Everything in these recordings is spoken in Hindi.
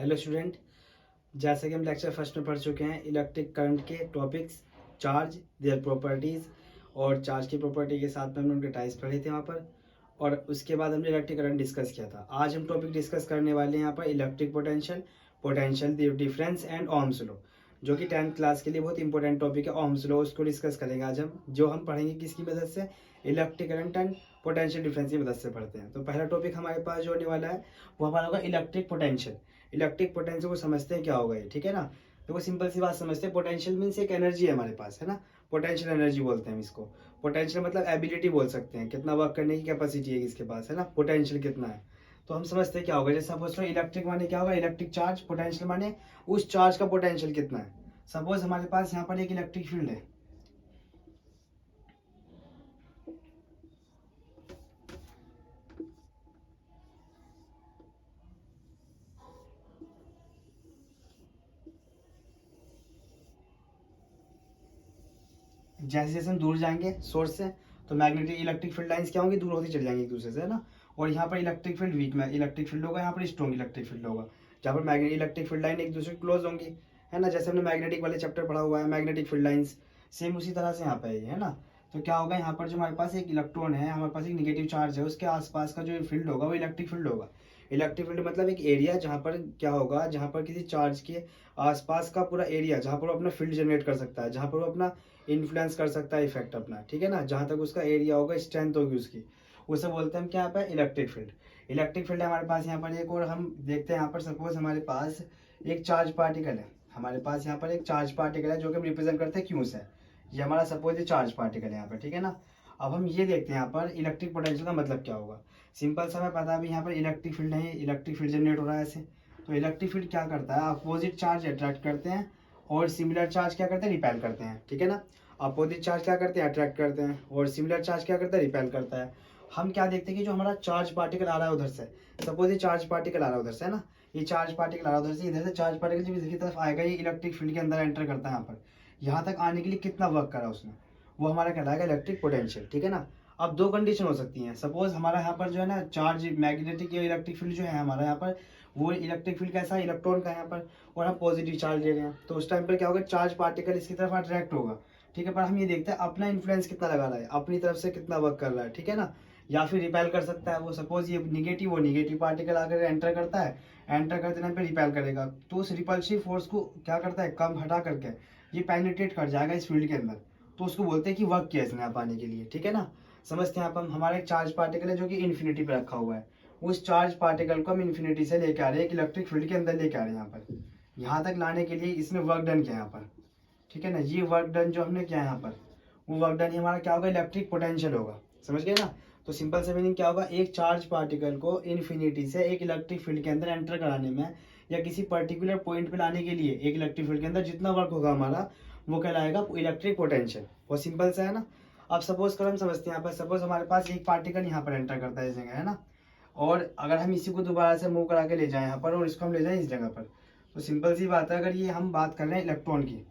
हेलो स्टूडेंट, जैसे कि हम लेक्चर फर्स्ट में पढ़ चुके हैं इलेक्ट्रिक करंट के टॉपिक्स, चार्ज, देयर प्रॉपर्टीज़ और चार्ज की प्रॉपर्टी के साथ में हमने उनके टाइप्स पढ़े थे वहाँ पर। और उसके बाद हमने इलेक्ट्रिक करंट डिस्कस किया था। आज हम टॉपिक डिस्कस करने वाले हैं यहाँ पर electric potential, potential difference and Ohm's law, जो कि 10th क्लास के लिए बहुत इंपॉर्टेंट टॉपिक है। ओम्स लॉ उसको डिस्कस करेंगे आज हम, जो हम पढ़ेंगे किसकी मदद से, electric current and potential difference की मदद से पढ़ते हैं। तो पहला टॉपिक हमारे पास जो होने वाला है वो हमारा होगा इलेक्ट्रिक पोटेंशियल। इलेक्ट्रिक पोटेंशियल को समझते हैं क्या होगा ये, ठीक है ना। तो वो सिंपल सी बात समझते हैं, पोटेंशियल मीन्स एक एनर्जी है हमारे पास, है ना। पोटेंशियल एनर्जी बोलते हैं हम इसको। पोटेंशियल मतलब एबिलिटी बोल सकते हैं, कितना वर्क करने की कैपेसिटी है किसके पास, है ना। पोटेंशियल कितना है, तो हम समझते हैं क्या होगा। जैसे सपोज करो इलेक्ट्रिक माने क्या होगा, इलेक्ट्रिक चार्ज, पोटेंशियल माने उस चार्ज का पोटेंशियल कितना है। सपोज हमारे पास यहाँ पर एक इलेक्ट्रिक फील्ड है, जैसे जैसे हम दूर जाएंगे सोर्स से तो मैग्नेटिक इलेक्ट्रिक फील्ड लाइंस क्या होंगी, दूर होती चली जाएंगी एक दूसरे से, है ना। और यहाँ पर इलेक्ट्रिक फील्ड वीक में इलेक्ट्रिक फील्ड होगा, यहाँ पर स्ट्रॉन्ग इलेक्ट्रिक फील्ड होगा, जहाँ पर मैग्नेटिक इलेक्ट्रिक फील्ड लाइन एक दूसरे क्लोज होंगी, है ना। जैसे हमने मैग्नेटिक वाले चैप्टर पढ़ा हुआ है, मैग्नेटिक फील्ड लाइंस, सेम उसी तरह से यहाँ पे है ना। तो क्या होगा, यहाँ पर जो हमारे पास एक इलेक्ट्रॉन है, हमारे पास एक निगेटिव चार्ज है, उसके आसपास का जो फील्ड होगा वो इलेक्ट्रिक फील्ड होगा। इलेक्ट्रिक फील्ड मतलब एक एरिया जहाँ पर क्या होगा, जहाँ पर किसी चार्ज के आसपास का पूरा एरिया जहाँ पर वो अपना फील्ड जनरेट कर सकता है, जहाँ पर वो अपना इन्फ्लुएंस कर सकता है इफेक्ट अपना, ठीक है ना। जहाँ तक उसका एरिया होगा, स्ट्रेंथ होगी उसकी, उसे बोलते हैं हम क्या, यहाँ पे इलेक्ट्रिक फील्ड। इलेक्ट्रिक फील्ड है हमारे पास यहाँ पर एक, और हम देखते हैं यहाँ पर सपोज हमारे पास एक चार्ज पार्टिकल है, हमारे पास यहाँ पर एक चार्ज पार्टिकल है जो कि हम रिप्रेजेंट करते हैं क्यू से। ये हमारा सपोज ये चार्ज पार्टिकल है यहाँ पर, ठीक है ना। अब हम ये देखते हैं यहाँ पर इलेक्ट्रिक पोटेंशियल का मतलब क्या होगा। सिंपल सा हमें पता है, अभी यहाँ पर इलेक्ट्रिक फील्ड है, इलेक्ट्रिक फील्ड जनरेट हो रहा है ऐसे। तो इलेक्ट्रिक फील्ड क्या करता है, अपोजिट चार्ज अट्रैक्ट करते हैं और सिमिलर चार्ज क्या करते हैं, रिपेल करते हैं, ठीक है ना। अपोजिट चार्ज क्या करते हैं, अट्रैक्ट करते हैं, और सिमिलर चार्ज क्या करता है, रिपेल करता है। हम क्या देखते हैं कि जो हमारा चार्ज पार्टिकल आ रहा है उधर से, सपोज ये चार्ज पार्टिकल आ रहा है उधर से, है ना। ये चार्ज पार्टिकल आ रहा है उधर से, इधर से चार्ज पार्टिकल जब इधर की तरफ आएगा, ये इलेक्ट्रिक फील्ड के अंदर एंटर करता है यहाँ पर, यहाँ तक आने के लिए कितना वर्क करा उसने, वो हमारा कहलाएगा इलेक्ट्रिक पोटेंशियल, ठीक है ना। अब दो कंडीशन हो सकती हैं, सपोज हमारा यहाँ पर जो है ना चार्ज मैग्नेटिक या इलेक्ट्रिक फील्ड जो है हमारा यहाँ पर, वो इलेक्ट्रिक फील्ड कैसा है, इलेक्ट्रॉन का यहाँ पर, और हम पॉजिटिव चार्ज ले रहे हैं, तो उस टाइम पर क्या होगा, चार्ज पार्टिकल इसकी तरफ अट्रैक्ट होगा, ठीक है। पर हम ये देखते हैं अपना इन्फ्लुएंस कितना लगा रहा है, अपनी तरफ से कितना वर्क कर रहा है, ठीक है ना। या फिर रिपेल कर सकता है वो, सपोज ये निगेटिव, वो निगेटिव पार्टिकल आकर एंटर करता है, एंटर करते टाइम पे रिपेल करेगा, तो उस रिपल्सिव फोर्स को क्या करता है, कम हटा करके ये पेनिट्रेट कर जाएगा इस फील्ड के अंदर, तो उसको बोलते हैं कि वर्क किया इसने यहाँ पाने के लिए, ठीक है ना। समझते हैं आप, हम हमारा एक चार्ज पार्टिकल है जो कि इन्फिनिटी पे रखा हुआ है, उस चार्ज पार्टिकल को हम इन्फिनिटी से लेके आ रहे हैं, एक इलेक्ट्रिक फील्ड के अंदर लेके आ रहे हैं यहाँ पर, यहाँ तक लाने के लिए इसने वर्क डन किया यहाँ पर, ठीक है ना। ये वर्क डन जो हमने किया यहाँ पर, वो वर्क डन ही हमारा क्या होगा, इलेक्ट्रिक पोटेंशियल होगा, समझ गए ना। तो सिंपल से मीनिंग क्या होगा, एक चार्ज पार्टिकल को इन्फिनिटी से एक इलेक्ट्रिक फील्ड के अंदर एंटर कराने में, या किसी पर्टिकुलर पॉइंट पे लाने के लिए एक इलेक्ट्रिक फील्ड के अंदर जितना वर्क होगा हमारा, वो कहलाएगा इलेक्ट्रिक पोटेंशियल। बहुत सिंपल सा है ना। अब सपोज कर हम समझते हैं यहाँ पर, सपोज हमारे पास एक पार्टिकल यहाँ पर एंटर करता है इस जगह, है ना। और अगर हम इसी को दोबारा से मूव करा के ले जाएं यहाँ पर, और इसको हम ले जाएं इस जगह पर, तो सिंपल सी बात है, अगर ये हम बात कर रहे हैं इलेक्ट्रॉन की,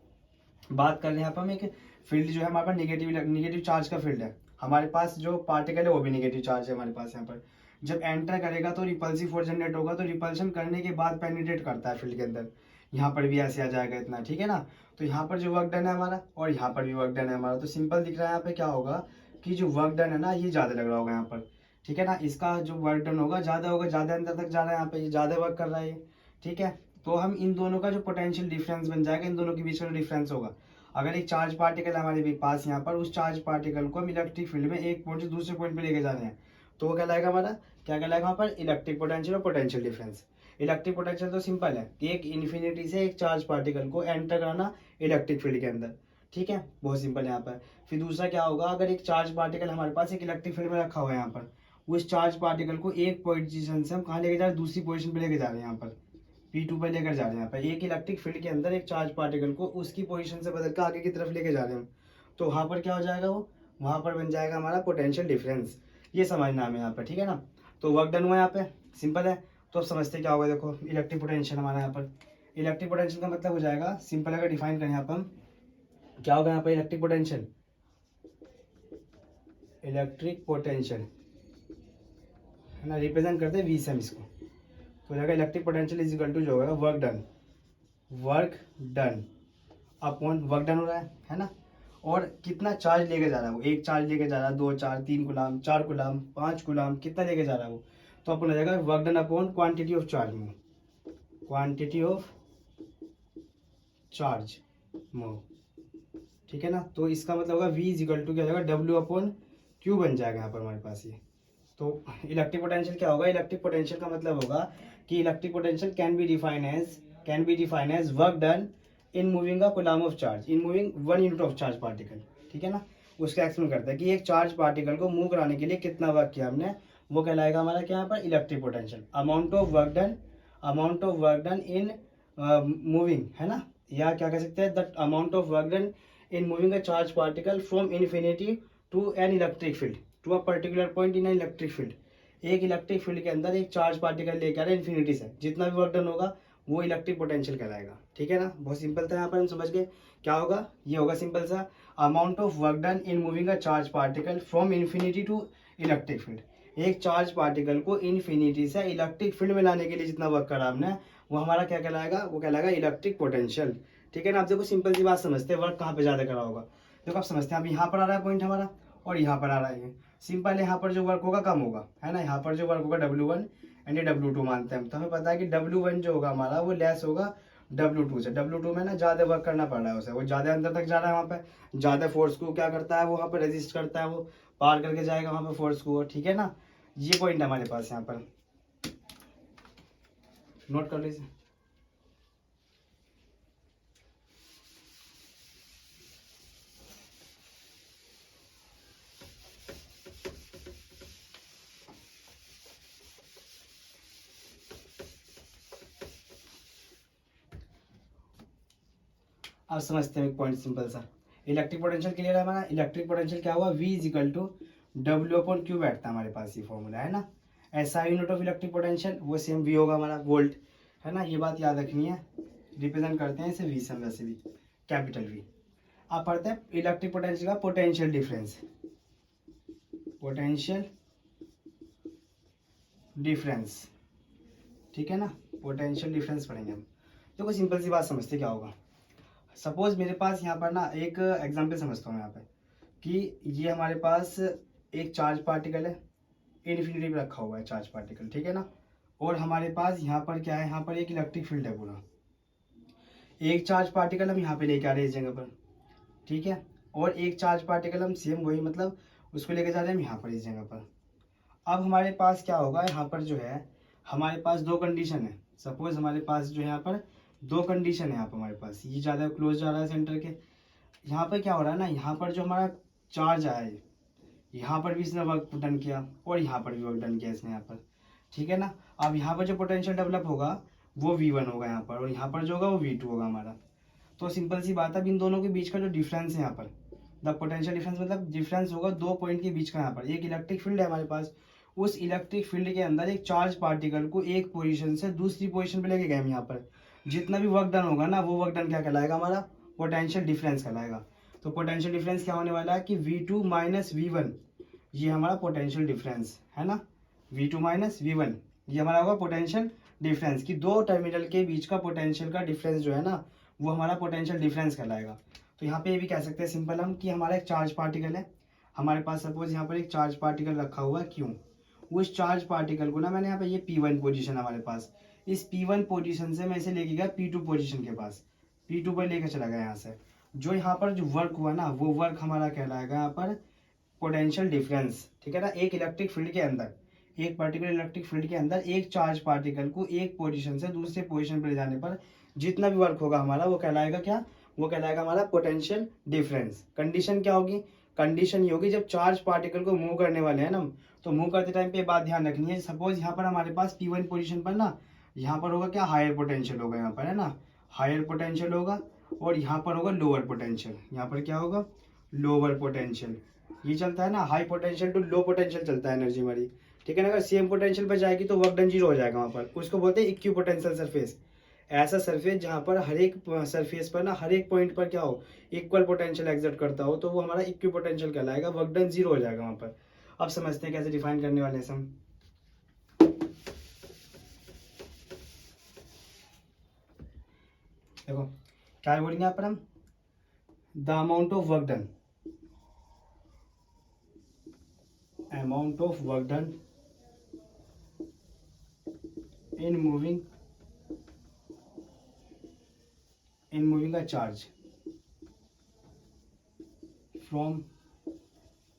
बात कर रहे हैं यहाँ पर हम, एक फील्ड जो है हमारे पास निगेटिव चार्ज का फील्ड है, हमारे पास जो पार्टिकल है वो भी निगेटिव चार्ज है हमारे पास यहाँ पर। जब एंटर करेगा तो रिपल्सिव फोर्स जनरेट होगा, तो रिपल्शन करने के बाद पेनिट्रेट करता है फील्ड के अंदर, यहाँ पर भी ऐसे आ जाएगा इतना, ठीक है ना। तो यहाँ पर जो वर्क डन है हमारा, और यहाँ पर भी वर्क डन है हमारा, तो सिंपल दिख रहा है यहाँ पे क्या होगा कि जो वर्क डन है ना, ये ज़्यादा लग रहा होगा यहाँ पर, ठीक है ना। इसका जो वर्क डन होगा ज़्यादा होगा, ज़्यादा अंदर तक जा रहा है यहाँ पे, ये ज़्यादा वर्क कर रहा है ये, ठीक है। तो हम इन दोनों का जो पोटेंशियल डिफरेंस बन जाएगा, इन दोनों के बीच में डिफरेंस होगा। अगर एक चार्ज पार्टिकल हमारे भी पास यहाँ पर, उस चार्ज पार्टिकल को हम इलेक्ट्रिक फील्ड में एक पॉइंट से दूसरे पॉइंट पे लेके जा रहे हैं, तो वो कहलाएगा हमारा, क्या कहलाएगा वहाँ पर, इलेक्ट्रिक पोटेंशियल और पोटेंशियल डिफरेंस। इलेक्ट्रिक पोटेंशियल तो सिंपल है कि एक इन्फिनिटी से एक चार्ज पार्टिकल को एंटर कराना इलेक्ट्रिक फील्ड के अंदर, ठीक है, बहुत सिंपल यहाँ पर। फिर दूसरा क्या होगा, अगर एक चार्ज पार्टिकल हमारे पास एक इलेक्ट्रिक फील्ड में रखा हुआ है यहाँ पर, उस चार्ज पार्टिकल को एक पोजिशन से हम कहाँ लेके जा रहे हैं, दूसरी पोजिशन पे लेके जा रहे हैं यहाँ पर, P2 पे लेकर जा रहे हैं यहाँ पर, एक इलेक्ट्रिक फील्ड के अंदर एक चार्ज पार्टिकल को उसकी पोजीशन से बदल कर आगे की तरफ लेके जा रहे हैं, तो वहाँ पर क्या हो जाएगा, वो वहाँ पर बन जाएगा हमारा पोटेंशियल डिफरेंस। ये समझना हमें यहाँ पर, ठीक है ना। तो वर्क डन हुआ यहाँ पे, सिंपल है। तो अब समझते क्या होगा, देखो इलेक्ट्रिक पोटेंशियल हमारा यहाँ पर, इलेक्ट्रिक पोटेंशियल का मतलब हो जाएगा, सिंपल अगर डिफाइन करें यहाँ पर हम, क्या होगा यहाँ पर इलेक्ट्रिक पोटेंशियल, इलेक्ट्रिक पोटेंशियल है ना, रिप्रेजेंट करते हैं वी से हम इसको, तो हो जाएगा electric potential is equal to जो होगा work done upon work done हो रहा है ना, और कितना चार्ज लेके जा रहा है वो, एक चार्ज लेके जा रहा है, 2 चार्ज 3 गुलाम 4 गुलाम 5 गुलाम, कितना लेके जा रहा है वो, तो अपन हो जाएगा work done upon quantity of charge move, quantity of charge move, ठीक है ना। तो इसका मतलब होगा V इज इक्वल टू क्या हो जाएगा W अपॉन Q बन जाएगा यहाँ पर हमारे पास ये। तो इलेक्ट्रिक पोटेंशियल क्या होगा, इलेक्ट्रिक पोटेंशियल का मतलब होगा कि electric potential can be define as work done in moving a coulomb of charge in moving 1 unit of charge particle, ठीक है ना। उसका एक्सप्लेन करता है कि एक चार्ज पार्टिकल को मूव कराने के लिए कितना वर्क किया हमने, वो कहलाएगा हमारा क्या यहाँ पर electric potential. Amount of work done in moving, है ना, या क्या कह सकते हैं the amount of work done in moving a charge particle from infinity to an electric field to a particular point in an electric field. एक इलेक्ट्रिक फील्ड के अंदर एक चार्ज पार्टिकल लेकर आ रहे इन्फिनिटी से, जितना भी वर्क डन होगा वो इलेक्ट्रिक पोटेंशियल कहलाएगा, ठीक है ना। बहुत सिंपल था, यहाँ पर हम समझ गए क्या होगा, ये होगा सिंपल सा amount of work done in moving a charge particle from infinity to electric field. एक चार्ज पार्टिकल को इन्फिनिटी से इलेक्ट्रिक फील्ड में लाने के लिए जितना वर्क करा हमने वो हमारा क्या कहलाएगा, वो कहलाएगा इलेक्ट्रिक पोटेंशियल, ठीक है ना। आप देखो सिंपल सी बात समझते हैं, वर्क कहाँ पे ज्यादा करा होगा, देखो आप समझते हैं, अब यहाँ पर आ रहा है पॉइंट हमारा और यहाँ पर आ रहा है, सिंपल है, यहाँ पर जो वर्क होगा कम होगा, है ना, यहाँ पर जो वर्क होगा W1 एंड ये W2 मानते हैं हम, तो हमें पता है कि W1 जो होगा हमारा वो लेस होगा W2 से। W2 में ना ज्यादा वर्क करना पड़ रहा है उसे, वो ज्यादा अंदर तक जा रहा है, वहाँ पे ज्यादा फोर्स को क्या करता है वो वहाँ पर रेजिस्ट करता है, वो पार करके जाएगा वहाँ पे फोर्स को, ठीक है ना। ये पॉइंट है हमारे पास, यहाँ पर नोट कर लीजिए। अब समझते हैं एक पॉइंट सिंपल सा, इलेक्ट्रिक पोटेंशियल क्लियर है हमारा। इलेक्ट्रिक पोटेंशियल क्या हुआ, V is equal to W upon Q बैठता है हमारे पास, ये फॉर्मूला है ना। ऐसा यूनिट ऑफ इलेक्ट्रिक पोटेंशियल वो सेम V होगा हमारा, वोल्ट, है ना, ये बात याद रखनी है। रिप्रेजेंट करते हैं इसे V से, वैसे भी कैपिटल V। अब पढ़ते हैं इलेक्ट्रिक पोटेंशियल का पोटेंशियल डिफरेंस, ठीक है ना, पोटेंशियल डिफरेंस पढ़ेंगे हम। देखो सिंपल सी बात समझते क्या होगा, सपोज मेरे पास यहाँ पर ना एक एग्जांपल समझता हूँ यहाँ पे कि ये हमारे पास एक चार्ज पार्टिकल है, इन्फिनिटी पे रखा हुआ है चार्ज पार्टिकल, ठीक है ना, और हमारे पास यहाँ पर क्या है, यहाँ पर एक इलेक्ट्रिक फील्ड है पूरा, एक चार्ज पार्टिकल हम यहाँ पे लेके आ रहे हैं इस जगह पर, ठीक है, और एक चार्ज पार्टिकल हम सेम वही मतलब उसको लेके जा रहे हैं हम यहाँ पर इस जगह पर। अब हमारे पास क्या होगा, यहाँ पर जो है हमारे पास दो कंडीशन है, सपोज हमारे पास जो है यहाँ पर दो कंडीशन है, यहाँ पर हमारे पास ये ज़्यादा क्लोज जा रहा है सेंटर के, यहाँ पर क्या हो रहा है ना, यहाँ पर जो हमारा चार्ज आया है यहाँ पर भी इसने वर्क डन किया और यहाँ पर भी वर्क डन किया इसने यहाँ पर, ठीक है ना। अब यहाँ पर जो पोटेंशियल डेवलप होगा वो V1 होगा यहाँ पर, और यहाँ पर जो होगा वो V2 होगा हमारा। तो सिंपल सी बात है, इन दोनों के बीच का जो डिफरेंस है यहाँ पर, द पोटेंशियल डिफरेंस मतलब डिफरेंस होगा दो पॉइंट के बीच का। यहाँ पर एक इलेक्ट्रिक फील्ड है हमारे पास, उस इलेक्ट्रिक फील्ड के अंदर एक चार्ज पार्टिकल को एक पोजीशन से दूसरी पोजीशन पे लेके गए हम, यहाँ पर जितना भी वर्क डन होगा ना वो वर्क डन क्या कहलाएगा, हमारा पोटेंशियल डिफरेंस कहलाएगा। तो पोटेंशियल डिफरेंस क्या होने वाला है कि V2 माइनस V1, ये हमारा पोटेंशियल डिफरेंस है ना, V2 माइनस V1 ये हमारा होगा पोटेंशियल डिफरेंस, कि दो टर्मिनल के बीच का पोटेंशियल का डिफरेंस जो है ना वो हमारा पोटेंशियल डिफरेंस कहलाएगा। तो यहाँ पे ये भी कह सकते हैं सिंपल हम कि हमारा एक चार्ज पार्टिकल है हमारे पास, सपोज यहाँ पर एक चार्ज पार्टिकल रखा हुआ है, क्यों, उस चार्ज पार्टिकल को ना मैंने यहाँ पे ये P1 पोजीशन हमारे पास, इस P1 पोजीशन से मैं इसे लेके गया P2 पोजीशन के पास, P2 पर लेकर चला गया यहाँ से, जो यहाँ पर जो वर्क हुआ ना वो वर्क हमारा कहलाएगा यहाँ पर पोटेंशियल डिफरेंस, ठीक है ना। एक इलेक्ट्रिक फील्ड के अंदर, एक पर्टिकुलर इलेक्ट्रिक फील्ड के अंदर एक चार्ज पार्टिकल को एक पोजीशन से दूसरे पोजीशन पर ले जाने पर जितना भी वर्क होगा हमारा वो कहलाएगा क्या, वो कहलाएगा हमारा पोटेंशियल डिफरेंस। कंडीशन क्या होगी, कंडीशन ये होगी जब चार्ज पार्टिकल को मूव करने वाले हैं ना, तो मूव करते टाइम पे बात ध्यान रखनी है, सपोज यहाँ पर हमारे पास P1 पोजीशन पर ना यहाँ पर होगा क्या, हायर पोटेंशियल होगा यहाँ पर, है ना, हायर पोटेंशियल होगा, और यहाँ पर होगा लोअर पोटेंशियल, यहाँ पर क्या होगा, लोअर पोटेंशियल। ये चलता है ना, high potential to low potential चलता है एनर्जी हमारी, ठीक है ना। अगर सेम पोटेंशियल पर जाएगी तो वर्क डन जीरो हो जाएगा वहाँ पर, उसको बोलते हैं इक्वी पोटेंशियल सरफेस। ऐसा सरफेस जहाँ पर हर एक सरफेस पर ना हर एक पॉइंट पर क्या हो, इक्वल पोटेंशियल एग्जर्ट करता हो, तो वो हमारा इक्वी पोटेंशियल कहलाएगा, वर्क डन जीरो हो जाएगा वहाँ पर। अब समझते हैं कैसे डिफाइन करने वाले हैं हम। देखो क्या बोलेंगे यहाँ पर हम, the amount of work done, amount of work done in moving a charge from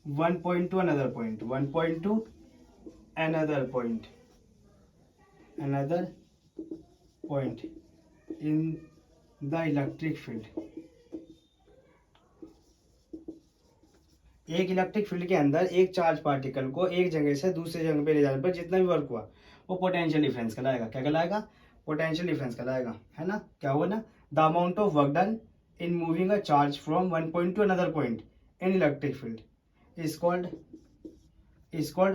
one point to another point, another point in the electric field. एक इलेक्ट्रिक फील्ड के अंदर एक चार्ज पार्टिकल को एक जगह से दूसरी जगह पे ले जाने पर जितना भी वर्क हुआ वो पोटेंशियल डिफरेंस कहलाएगा। क्या कहलाएगा? पोटेंशियल डिफरेंस कहलाएगा, है ना। क्या हुआ ना, the amount of work done in moving a charge from one point to another point in electric field is called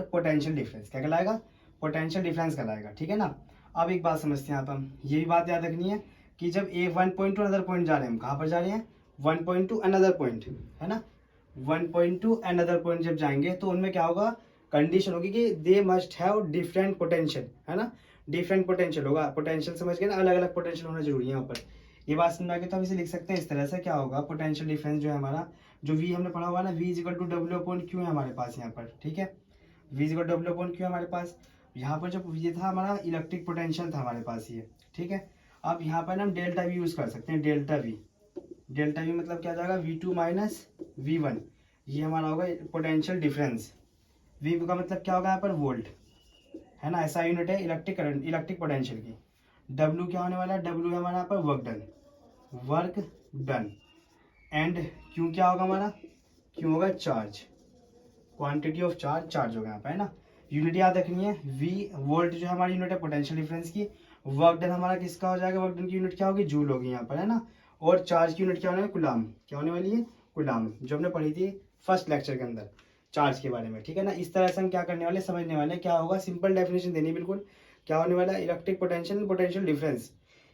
potential difference. क्या कहलाएगा? पोटेंशियल डिफरेंस कहलाएगा, ठीक है ना। अब एक बात समझते हैं आप, हम ये भी बात याद रखनी है कि जब a one point to another point जा रहे हैं, हम कहाँ पर जा रहे हैं? One point to another point, है ना। One point to another point जब जाएंगे तो उनमें क्या होगा, कंडीशन होगी कि they must have different potential, है ना। डिफरेंट पोटेंशियल होगा, पोटेंशियल समझ गए ना, अलग अलग पोटेंशियल होना जरूरी है यहाँ पर। ये बात समझ आ गई तो हम इसे लिख सकते हैं इस तरह से। क्या होगा, पोटेंशियल डिफरेंस जो है हमारा, जो वी हमने पढ़ा हुआ ना, V is equal to W upon Q है हमारे पास यहाँ पर, ठीक है। V is equal to W upon Q हमारे पास। यहाँ पर जो ये था हमारा इलेक्ट्रिक पोटेंशियल था हमारे पास ये, ठीक है। अब यहाँ पर हम डेल्टा वी यूज कर सकते हैं, डेल्टा वी। डेल्टा वी मतलब क्या जाएगा, V two minus V one, ये हमारा होगा पोटेंशियल डिफरेंस। वी का मतलब क्या होगा यहाँ पर, वोल्ट, है ना। ऐसा यूनिट है इलेक्ट्रिक करंट, इलेक्ट्रिक पोटेंशियल की। डब्ल्यू क्या होने वाला है, डब्ल्यू है हमारा यहाँ पर वर्क डन। एंड क्यू क्या होगा हमारा, क्यू होगा चार्ज, क्वांटिटी ऑफ चार्ज होगा यहाँ पर, है ना। यूनिट याद रखनी है, वी वोल्ट जो है हमारी यूनिट है पोटेंशियल डिफरेंस की। वर्क डन हमारा किसका हो जाएगा, वर्क डन की यूनिट क्या होगी, जूल होगी यहाँ पर, है ना। और चार्ज की यूनिट क्या होने वाली है, कुलाम। क्या होने वाली है, कुलाम, जो हमने पढ़ी थी फर्स्ट लेक्चर के अंदर चार्ज के बारे में, ठीक है ना। इस तरह से हम क्या करने वाले, समझने वाले क्या होगा, सिंपल डेफिनेशन देनी बिल्कुल। क्या होने वाला है, electric potential, potential difference.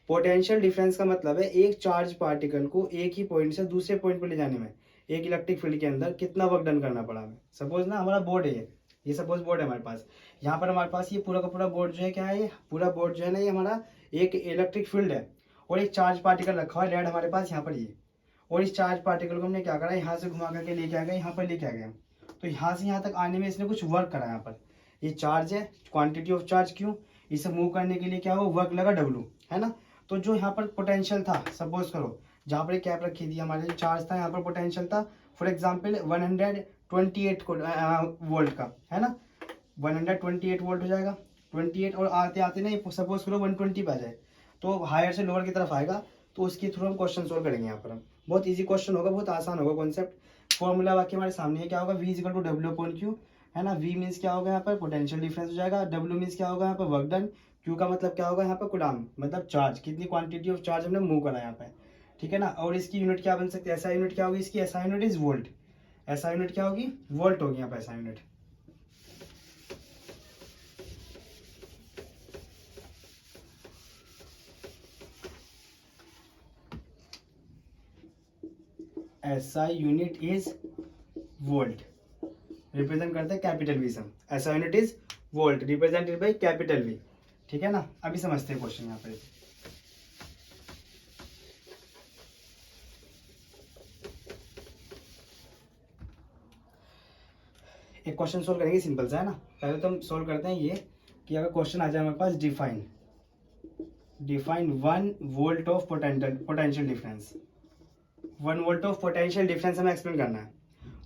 Potential difference का मतलब है एक चार्ज पार्टिकल को एक ही पॉइंट से दूसरे पॉइंट पर ले जाने में एक इलेक्ट्रिक फील्ड के अंदर कितना वर्क डन करना पड़ा हमें। सपोज ना हमारा बोर्ड है ये सपोज बोर्ड है हमारे पास। यहाँ पर हमारे पास ये पूरा का पूरा बोर्ड जो है, क्या है, ये पूरा बोर्ड जो है ना, ये हमारा एक इलेक्ट्रिक फील्ड है और एक चार्ज पार्टिकल रखा हुआ है रेड हमारे पास यहाँ पर ये। और इस चार्ज पार्टिकल को हमने क्या करा, यहाँ से घुमा करके लेके आ गए, यहाँ पर लेके आ गए। तो यहाँ से यहाँ तक आने में इसने कुछ वर्क करा। यहाँ पर ये चार्ज है, क्वांटिटी ऑफ चार्ज क्यों, इसे मूव करने के लिए क्या हो, वर्क लगा डब्लू, है ना। तो जो यहाँ पर पोटेंशियल था, सपोज करो जहाँ पर कैप रखी थी हमारे, जो चार्ज था यहाँ पर पोटेंशियल था फॉर एग्जाम्पल 128 वोल्ट का, है ना। 128 वोल्ट हो जाएगा, 28 और आते आते ना सपोज करो 120 पे आ जाए, तो हायर से लोअर की तरफ आएगा। तो उसके थ्रू हम क्वेश्चन सोल्व करेंगे यहाँ पर हम। बहुत इजी क्वेश्चन होगा, बहुत आसान होगा कॉन्सेप्ट। फॉर्मूला बाकी हमारे सामने है, क्या होगा, V equal to W upon Q, है ना। वी मीन्स क्या होगा यहाँ पर, पोटेंशियल डिफरेंस हो जाएगा। डब्ल्यू मीन्स क्या होगा यहाँ पर, वर्क डन। क्यू का मतलब क्या होगा यहाँ पर, कुलाम, मतलब चार्ज, कितनी क्वांटिटी ऑफ चार्ज हमने मूव करा यहाँ पे, ठीक है ना। और इसकी यूनिट क्या बन सकती है, ऐसा यूनिट क्या होगी इसकी, ऐसा यूनिट इज वोल्ट। ऐसा यूनिट क्या होगी, वोल्ट होगी यहाँ पे ऐसा unit. SI unit is volt, represent करते हैं कैपिटल वी से। SI unit is volt represented by capital V, ठीक है ना। अभी समझते हैं क्वेश्चन यहाँ पे। एक क्वेश्चन सोल्व करेंगे, सिंपल सा है ना। पहले तो हम सोल्व करते हैं ये कि अगर क्वेश्चन आ जाए हमारे पास, define 1 volt of potential difference. 1 volt of potential difference हमें एक्सप्लेन करना है।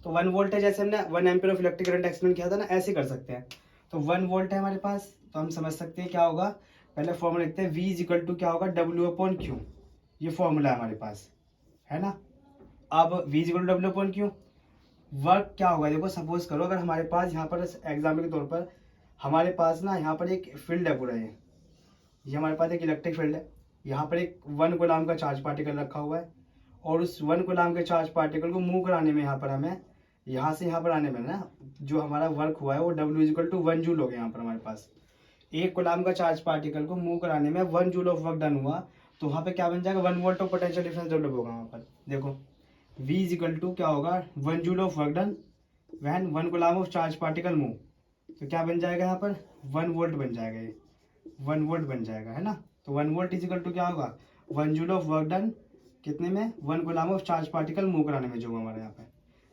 तो 1 वोल्ट है, जैसे हमने 1 ampere of electric current explain किया था ना, ऐसे कर सकते हैं। तो 1 वोल्ट है हमारे पास, तो हम समझ सकते हैं क्या होगा। पहले फॉर्मूला लिखते हैं, V इज इक्वल टू क्या होगा, डब्ल्यू अपॉन क्यू। ये फॉर्मूला है हमारे पास, है ना। अब V is equal to W upon Q, work क्या होगा, देखो सपोज करो अगर हमारे पास यहाँ पर एग्जाम्पल के तौर पर हमारे पास ना यहाँ पर एक फील्ड है पूरा, ये हमारे पास एक इलेक्ट्रिक फील्ड है। यहाँ पर एक 1 कूलम का चार्ज पार्टिकल रखा हुआ है और उस 1 कूलम के चार्ज पार्टिकल को मूव कराने में यहाँ पर हमें यहाँ से यहाँ पर आने में ना जो हमारा वर्क हुआ है वो W is equal to 1 joule हो गया। यहाँ पर हमारे पास 1 कूलम का चार्ज पार्टिकल को मूव कराने में 1 जूल ऑफ वर्क डन हुआ। तो वहाँ पे क्या बन जाएगा, 1 volt of potential difference develop होगा। वहाँ पर देखो V इज इक्वल टू क्या होगा, 1 joule of work done when 1 coulomb of charge particle move. तो क्या बन जाएगा यहाँ पर, 1 वोल्ट बन जाएगा, ये 1 वोल्ट बन जाएगा, है ना। तो 1 वोल्ट इज इक्वल टू क्या होगा, 1 जूल ऑफ वर्क डन कितने में, 1 coulomb of charge particle move कराने में जो हमारे यहाँ पे,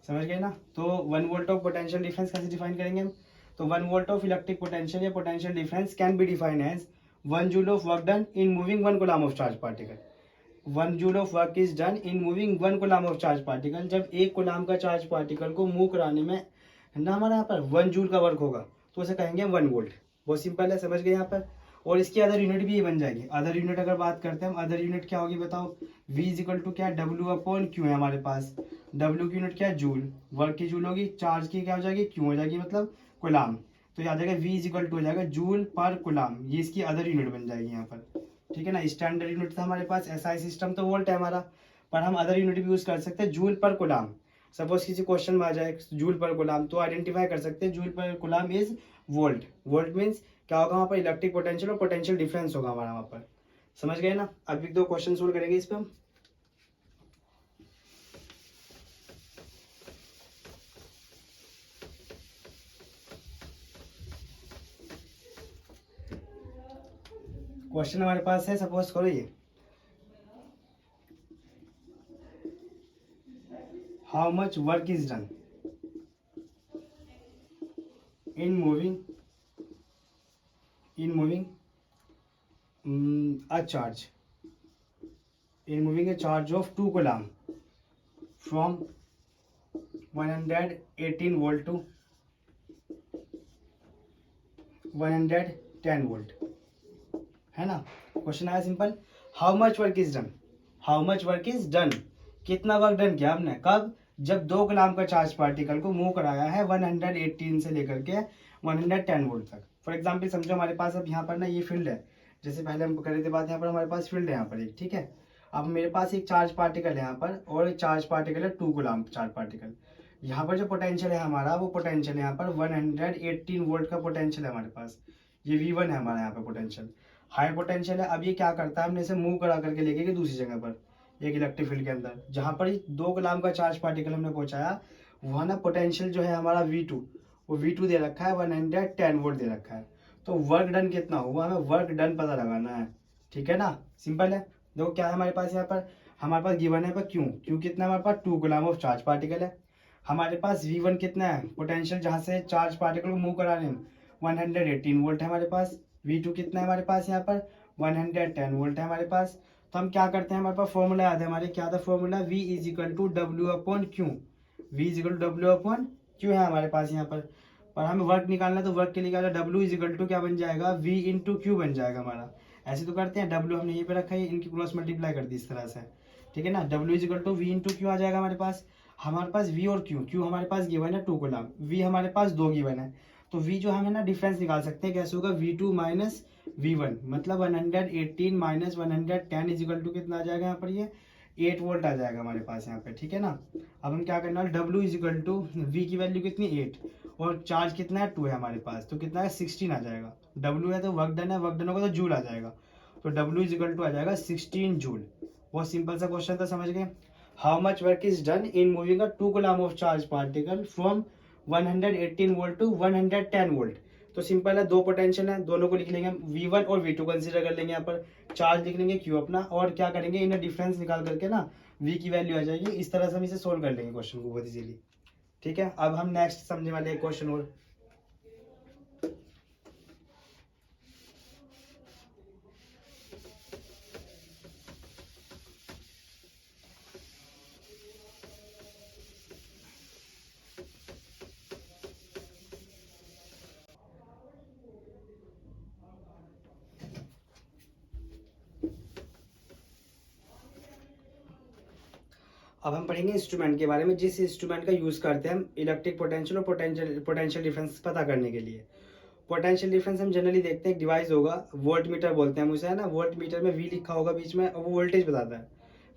समझ गए ना। तो 1 वोल्ट ऑफ पोटेंशियल डिफरेंस कैसे डिफाइन करेंगे हम, तो 1 वोल्ट ऑफ इलेक्ट्रिक पोटेंशियल या potential difference can be define as 1 joule of work done in moving 1 coulomb of charge particle. 1 joule of work is done in moving 1 coulomb of charge particle. जब 1 कूलम का चार्ज पार्टिकल को मूव कराने में ना हमारे यहाँ पर 1 जूल का वर्क होगा तो उसे कहेंगे हम 1 वोल्ट। बहुत सिंपल है, समझ गए यहाँ पर। और इसकी अदर यूनिट भी ये बन जाएगी। अदर यूनिट अगर बात करते हैं हम, अदर यूनिट क्या होगी बताओ, V इज इक्वल टू क्या, W अपॉन Q है हमारे पास। W की यूनिट क्या है, जूल, वर्क की जूल होगी, चार्ज की क्या हो जाएगी, Q हो जाएगी, मतलब कूलम। तो याद जाएगा V इज इक्वल टू हो जाएगा जूल पर कूलम, ये इसकी अदर यूनिट बन जाएगी यहाँ पर, ठीक है ना। स्टैंडर्ड यूनिट था हमारे पास, SI सिस्टम तो वोल्ट है हमारा, पर हम अदर यूनिट भी यूज कर सकते हैं, जूल पर कूलम। सपोज किसी क्वेश्चन में आ जाए जूल पर कूलम, तो आइडेंटिफाई कर सकते हैं जूल पर coulomb is volt. Volt means क्या होगा वहाँ पर, इलेक्ट्रिक पोटेंशियल और पोटेंशियल डिफरेंस होगा हमारा वहाँ पर, समझ गए ना। अभी 2 क्वेश्चन सोल्व करेंगे इस पर हम। क्वेश्चन हमारे पास है, सपोज करो ये, how much work is done in moving a charge of 2 coulomb from 118 volt to 110 volt, है ना। क्वेश्चन आया simple, how much work is done, कितना वर्क डन किया हमने, कब, जब 2 कूलम का चार्ज पार्टिकल को मूव कराया है 118 से लेकर के 110 वोल्ट तक। फॉर एग्जांपल समझो हमारे पास अब यहाँ पर ना ये फील्ड है, जैसे पहले हम कर रहे थे बात, यहाँ पर हमारे पास फील्ड है यहाँ पर एक, ठीक है। अब मेरे पास एक चार्ज पार्टिकल है यहाँ पर, और एक चार्ज पार्टिकल है 2 कूलम चार्ज पार्टिकल। यहाँ पर जो पोटेंशियल है हमारा, वो पोटेंशियल यहाँ पर 118 वोल्ट का पोटेंशियल है हमारे पास, ये V1 है हमारा यहाँ पे पोटेंशियल, हाई पोटेंशियल है। अब ये क्या करता है, हमने इसे मूव करा करके लेके गए दूसरी जगह पर, एक इलेक्ट्रिक फील्ड के अंदर, जहां पर 2 कूलम का चार्ज पार्टिकल हमने पहुंचाया, वहां ना पोटेंशियल जो है हमारा V2, वो V2 दे रखा है, 110 वोल्ट दे रखा है। तो वर्क डन कितना हुआ, हमें वर्क डन पता लगाना है, ठीक है ना, सिंपल है। देखो क्या है हमारे पास यहाँ पर, हमारे पास गिवन है पर क्यू कितना है हमारे पास, 2 कूलम ऑफ चार्ज पार्टिकल है। हमारे पास V1 कितना है, पोटेंशियल जहां से चार्ज पार्टिकल को मूव करा रहे हैं 118 वोल्ट है हमारे पास। V2 कितना है हमारे पास यहाँ पर, 110 वोल्ट है हमारे पास। तो हम क्या करते हैं, हमारे पास फॉर्मूला याद है, हमारे क्या था formula, V is equal to W upon Q, V is equal to W upon Q है हमारे पास यहाँ पर हमें वर्क निकालना है, तो वर्क के लिए क्या होगा, W इज इक्वल टू क्या बन जाएगा, V इंटू क्यू बन जाएगा हमारा। ऐसे तो करते हैं, W हमने यहीं पे रखा है, इनकी क्रॉस मल्टीप्लाई कर दी इस तरह से, ठीक है ना। W is equal to V into q आ जाएगा हमारे पास। V और क्यू हमारे पास गिवन है 2 कूलम, V हमारे पास 2 गिवन है, तो V जो हमें ना डिफरेंस निकाल सकते हैं, कैसे होगा, V2 माइनस V1, मतलब 118 माइनस 110 इज इक्वल टू कितना आ जाएगा यहाँ पर, ये 8 वोल्ट आ जाएगा हमारे पास यहाँ पे, ठीक है ना। अब हम क्या करना है, W is equal to V की वैल्यू कितनी 8 और चार्ज कितना है 2 है हमारे पास, तो कितना है 16 आ जाएगा। W है तो वर्क डन है, वर्क डन होगा तो जूल आ जाएगा, तो W इज इक्वल टू आ जाएगा 16 जूल। बहुत सिंपल सा क्वेश्चन था, समझ गए। How much work is done in moving a 2 coulomb of charge particle from 118 volt to 110 volt. तो सिंपल है, 2 पोटेंशियल है, दोनों को लिख लेंगे V1 और V2 कंसीडर कर लेंगे, यहाँ पर चार्ज लिख लेंगे Q अपना, और क्या करेंगे, इन्हें डिफरेंस निकाल करके ना V की वैल्यू आ जाएगी। इस तरह से हम इसे सोल्व कर लेंगे क्वेश्चन को बहुत इजीली, ठीक है। अब हम नेक्स्ट समझने वाले एक क्वेश्चन और, अब हम पढ़ेंगे इंस्ट्रूमेंट के बारे में, जिस इंस्ट्रूमेंट का यूज करते हैं हम इलेक्ट्रिक पोटेंशियल और पोटेंशियल डिफरेंस पता करने के लिए। पोटेंशियल डिफरेंस हम जनरली देखते हैं, एक डिवाइस होगा, वोल्ट मीटर बोलते हैं उसे, है ना। वोल्ट मीटर में V लिखा होगा बीच में, और वो वोल्टेज बताता है,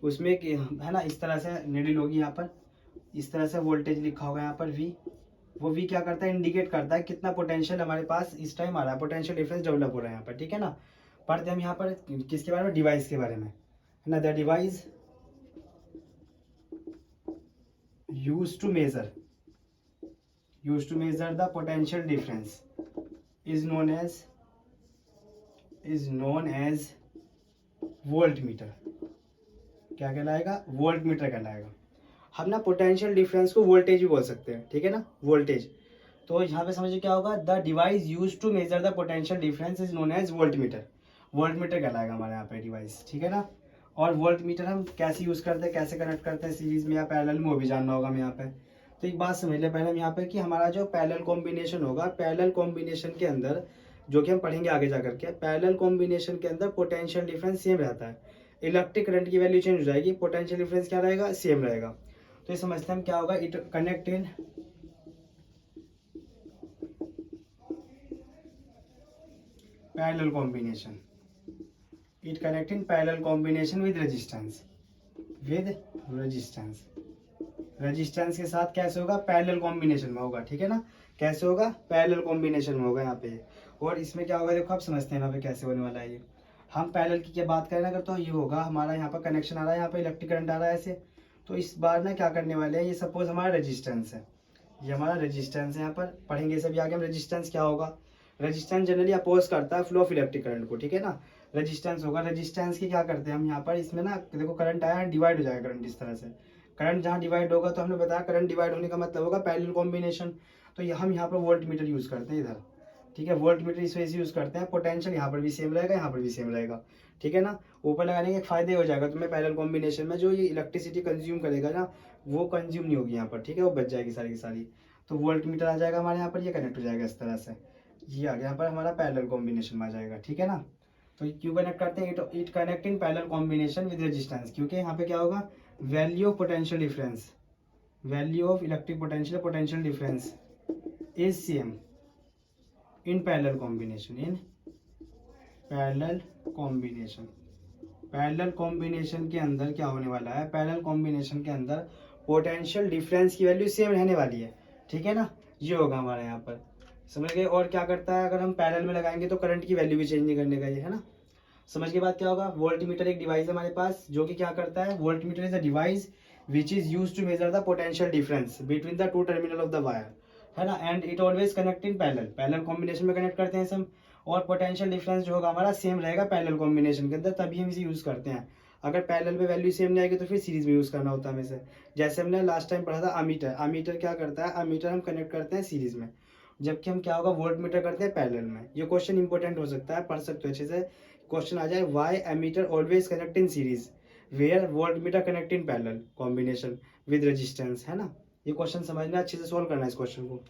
उसमें एक है ना इस तरह से नीडल होगी यहाँ पर, इस तरह से वोल्टेज लिखा होगा यहाँ पर V। वो V क्या करता है, इंडिकेट करता है कितना पोटेंशियल हमारे पास इस टाइम आ रहा है, पोटेंशियल डिफरेंस डेवलप हो रहा है यहाँ पर, ठीक है ना। पढ़ते हम यहाँ पर किसके बारे में, डिवाइस के बारे में, है ना। The device used to measure the potential difference is known as voltmeter, क्या कहलाएगा, वोल्ट मीटर कहलाएगा। हम ना पोटेंशियल डिफरेंस को वोल्टेज भी बोल सकते हैं, ठीक है ना, वोल्टेज। तो यहाँ पे समझिए क्या होगा, the device use to measure the potential difference is known as volt meter. Volt meter कहलाएगा हमारे यहाँ पे डिवाइस, ठीक है ना। और वोल्ट मीटर हम कैसे यूज करते हैं, कैसे कनेक्ट करते हैं सीरीज में या पैरेलल में, वो भी जानना होगा हमें यहाँ पे। तो एक बात समझ ले पहले हम यहाँ पे कि हमारा जो पैरेलल कॉम्बिनेशन होगा, पैरेलल कॉम्बिनेशन के अंदर जो कि हम पढ़ेंगे आगे जा करके, पैरेलल कॉम्बिनेशन के अंदर पोटेंशियल डिफरेंस सेम रहता है। इलेक्ट्रिक करंट की वैल्यू चेंज हो जाएगी, पोटेंशियल डिफरेंस क्या रहेगा, सेम रहेगा। तो ये समझते हैं हम क्या होगा, it connect in parallel combination, it connect in parallel combination with resistance, with resistance. Resistance के साथ कैसे होगा, पैरेलल कॉम्बिनेशन में होगा, ठीक है ना। कैसे होगा, पैरेलल कॉम्बिनेशन में होगा यहाँ पे। और इसमें क्या होगा, देखो आप समझते हैं यहाँ पे कैसे होने वाला है ये। हम पैरेलल की क्या बात करें अगर, तो ये होगा हमारा यहाँ पर कनेक्शन आ रहा है, यहाँ पे इलेक्ट्रिक करंट आ रहा है ऐसे। तो इस बार ना क्या करने वाले हैं, ये सपोज हमारा रेजिस्टेंस है, ये हमारा रेजिस्टेंस है, यहाँ पर पढ़ेंगे सभी आगे हम रेजिस्टेंस क्या होगा। रेजिस्टेंस जनरली अपोज करता है फ्लो ऑफ इलेक्ट्रिक करंट को, ठीक है ना। रेजिस्टेंस होगा, रेजिस्टेंस की क्या करते हैं हम यहाँ पर, इसमें ना देखो करंट आया है, डिवाइड हो जाएगा करंट इस तरह से। करंट जहाँ डिवाइड होगा, तो हमने बताया करंट डिवाइड होने का मतलब होगा पैरेलल कॉम्बिनेशन। तो ये हम यहाँ पर वोल्ट मीटर यूज करते हैं इधर, ठीक है। वोल्ट मीटर इस वजह से यूज करते हैं, पोटेंशियल यहाँ पर भी सेम रहेगा, यहाँ पर भी सेम रहेगा, ठीक है ना। ऊपर लगाने का एक फायदा हो जाएगा तुम्हें, पैरेलल कॉम्बिनेशन में जो ये इलेक्ट्रिसिटी कंज्यूम करेगा ना, वो कंज्यूम नहीं होगी यहाँ पर, ठीक है, वो बच जाएगी सारी की सारी। तो वोल्ट मीटर आ जाएगा हमारे यहाँ पर, ये कनेक्ट हो जाएगा इस तरह से, ये आ गया यहाँ पर हमारा पैरेलल कॉम्बिनेशन में आ जाएगा, ठीक है ना। तो क्यों कनेक्ट करते हैं, it connect in parallel combination with resistance, क्योंकि यहाँ पे क्या होगा, value of potential difference, value of electric potential, potential difference is same in parallel combination, in parallel combination. Parallel combination के अंदर क्या होने वाला है, पैरेलल कॉम्बिनेशन के अंदर पोटेंशियल डिफरेंस की वैल्यू सेम रहने वाली है, ठीक है ना। ये होगा हमारे यहाँ पर, समझ गए। और क्या करता है, अगर हम पैरेलल में लगाएंगे तो करंट की वैल्यू भी चेंज नहीं करने का, ये है ना। समझ के बाद क्या होगा, वोल्ट मीटर एक डिवाइस है हमारे पास जो कि क्या करता है, volt meter is a device which is use to measure the potential difference between the two terminal of the wire, है ना। And it always connect in parallel, parallel combination में कनेक्ट करते हैं हम। और पोटेंशियल डिफरेंस जो होगा हमारा सेम रहेगा पैरेलल कॉम्बिनेशन के अंदर, तभी हम इसे यूज करते हैं। अगर पैरेलल में वैल्यू सेम नहीं आएगी तो फिर सीरीज में यूज करना होता है हमें से। जैसे हमने लास्ट टाइम पढ़ा था अमीटर, अमीटर क्या करता है, अमीटर हम कनेक्ट करते हैं सीरीज में, जबकि हम क्या होगा, वोल्ट मीटर करते हैं पैरेलल में। ये क्वेश्चन इंपॉर्टेंट हो सकता है, पढ़ सकते हो अच्छे से। क्वेश्चन आ जाए, why ammeter always connect in series where volt meter connect in parallel combination with resistance, है ना। ये क्वेश्चन समझना, अच्छे से सोल्व करना है इस क्वेश्चन को।